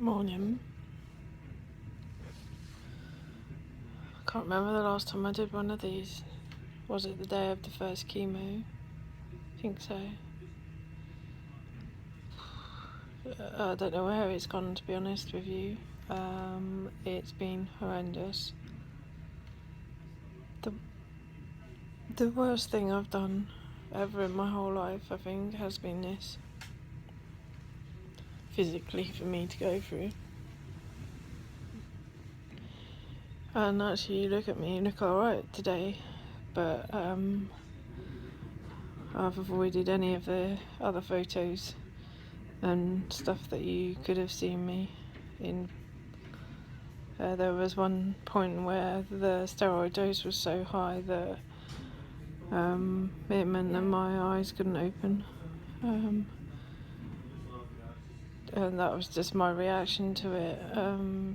Morning. I can't remember the last time I did one of these. Was it the day of the first chemo? I think so. I don't know where it's gone, to be honest with you. It's been horrendous. The worst thing I've done ever in my whole life, I think, has been this. Physically, for me to go through. And actually, you look at me, you look alright today, but I've avoided any of the other photos and stuff that you could have seen me in. There was one point where the steroid dose was so high that it meant that my eyes couldn't open. And that was just my reaction to it.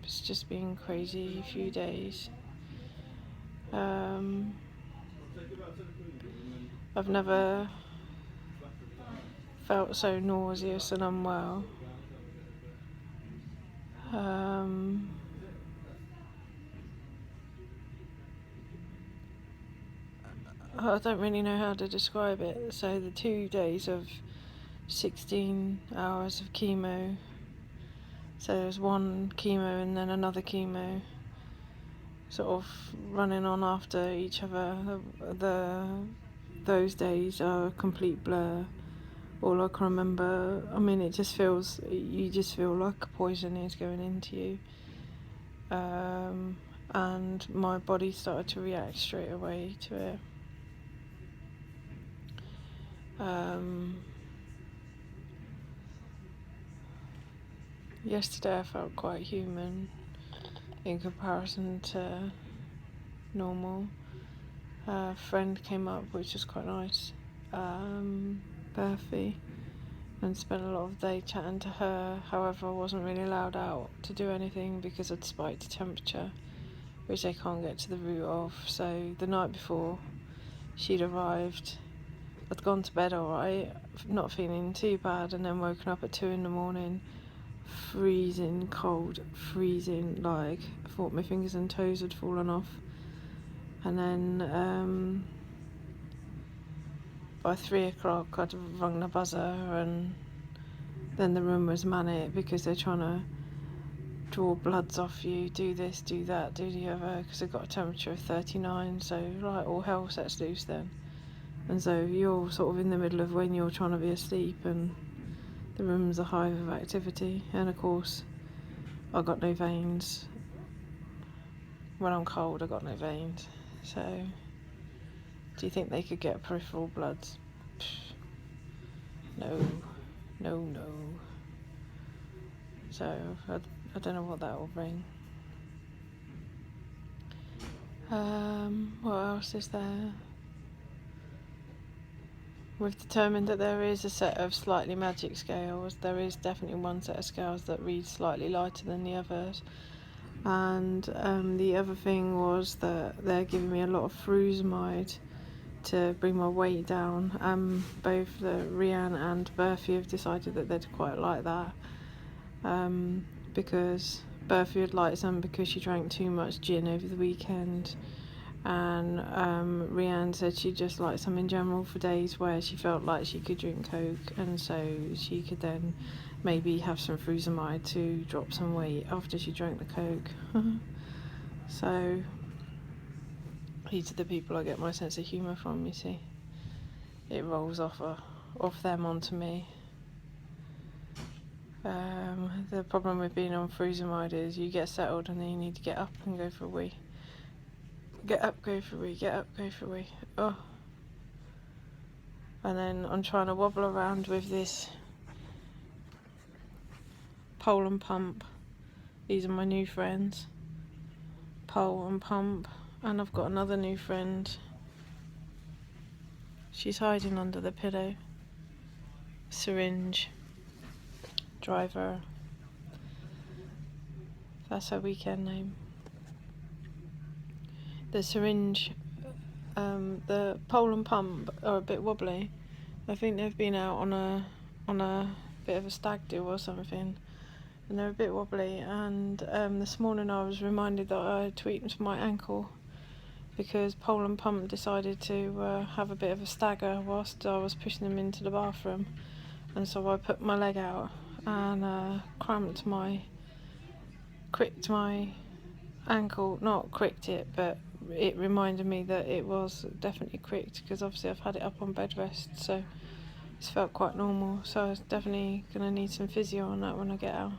It's just been crazy few days. I've never felt so nauseous and unwell. I don't really know how to describe it. So the 2 days of 16 hours of chemo. So there's one chemo and then another chemo, sort of running on after each other. Those days are a complete blur. All I can remember, I mean, you just feel like a poison is going into you. And my body started to react straight away to it. Yesterday I felt quite human in comparison to normal. A friend came up, which was quite nice, Berthy, and spent a lot of the day chatting to her. However, I wasn't really allowed out to do anything because I'd spiked the temperature, which they can't get to the root of. So the night before she'd arrived, I'd gone to bed alright, not feeling too bad, and then woken up at 2 a.m, freezing cold, like I thought my fingers and toes had fallen off. And then by 3 o'clock I'd rung the buzzer, and then the room was manic because they're trying to draw bloods off you, do this, do that, do the other, because I got a temperature of 39, so right, all hell sets loose then. And so you're sort of in the middle of when you're trying to be asleep and the room's a hive of activity. And of course I got no veins. When I'm cold I got no veins. So do you think they could get peripheral bloods? No. So I don't know what that will bring. What else is there? We've determined that there is a set of slightly magic scales. There is definitely one set of scales that reads slightly lighter than the others. And the other thing was that they're giving me a lot of frusemide to bring my weight down. Both Rianne and Berthy have decided that they'd quite like that. Because Berthy would like some because she drank too much gin over the weekend. And Rianne said she'd just like some in general for days where she felt like she could drink Coke, and so she could then maybe have some frusemide to drop some weight after she drank the Coke. So these are the people I get my sense of humour from, you see. It rolls off them onto me. The problem with being on frusemide is you get settled and then you need to get up and go for a wee. Get up, go for a wee, get up, go for a wee. Oh. And then I'm trying to wobble around with this pole and pump. These are my new friends. Pole and pump. And I've got another new friend. She's hiding under the pillow. Syringe. Driver. That's her weekend name. The syringe, the pole and pump are a bit wobbly. I think they've been out on a bit of a stag do or something, and they're a bit wobbly. And this morning I was reminded that I tweaked my ankle because Pole and Pump decided to have a bit of a stagger whilst I was pushing them into the bathroom, and so I put my leg out and cricked my ankle. Not cricked it, but it reminded me that it was definitely cricked, because obviously I've had it up on bed rest, so it's felt quite normal. So I was definitely going to need some physio on that when I get out.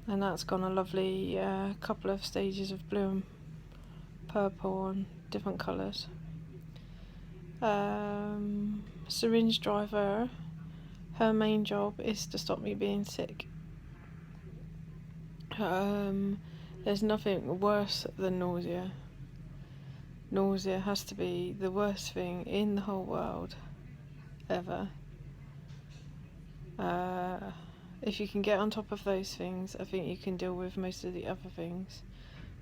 And that's gone a lovely couple of stages of blue and purple and different colours. Syringe driver, her main job is to stop me being sick. There's nothing worse than nausea. Nausea has to be the worst thing in the whole world, ever. If you can get on top of those things, I think you can deal with most of the other things.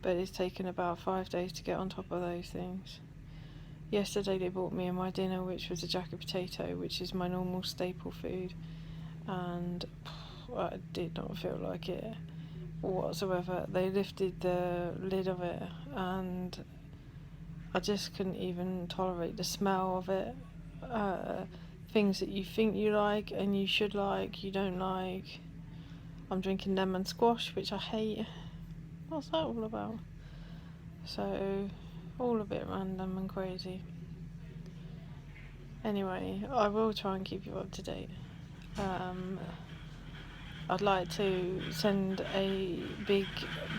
But it's taken about 5 days to get on top of those things. Yesterday they brought me my dinner, which was a jacket potato, which is my normal staple food, and I did not feel like it whatsoever. They lifted the lid of it and I just couldn't even tolerate the smell of it. Things that you think you like and you should like, you don't like. I'm drinking lemon squash, which I hate. What's that all about? So, all a bit random and crazy. Anyway, I will try and keep you up to date. I'd like to send a big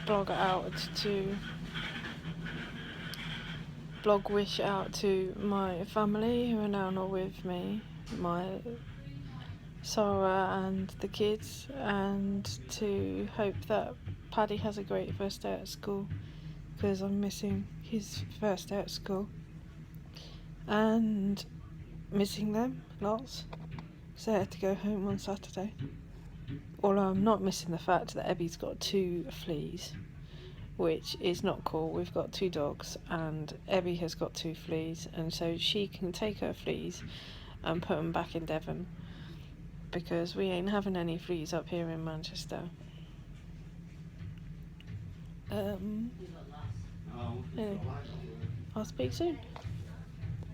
blog wish out to my family who are now not with me, my Sarah and the kids, and to hope that Paddy has a great first day at school, because I'm missing his first day at school and missing them lots, because I had to go home on Saturday. Although I'm not missing the fact that Ebby's got 2 fleas, which is not cool. We've got 2 dogs and Ebby has got 2 fleas, and so she can take her fleas and put them back in Devon, because we ain't having any fleas up here in Manchester. Anyway, I'll speak soon.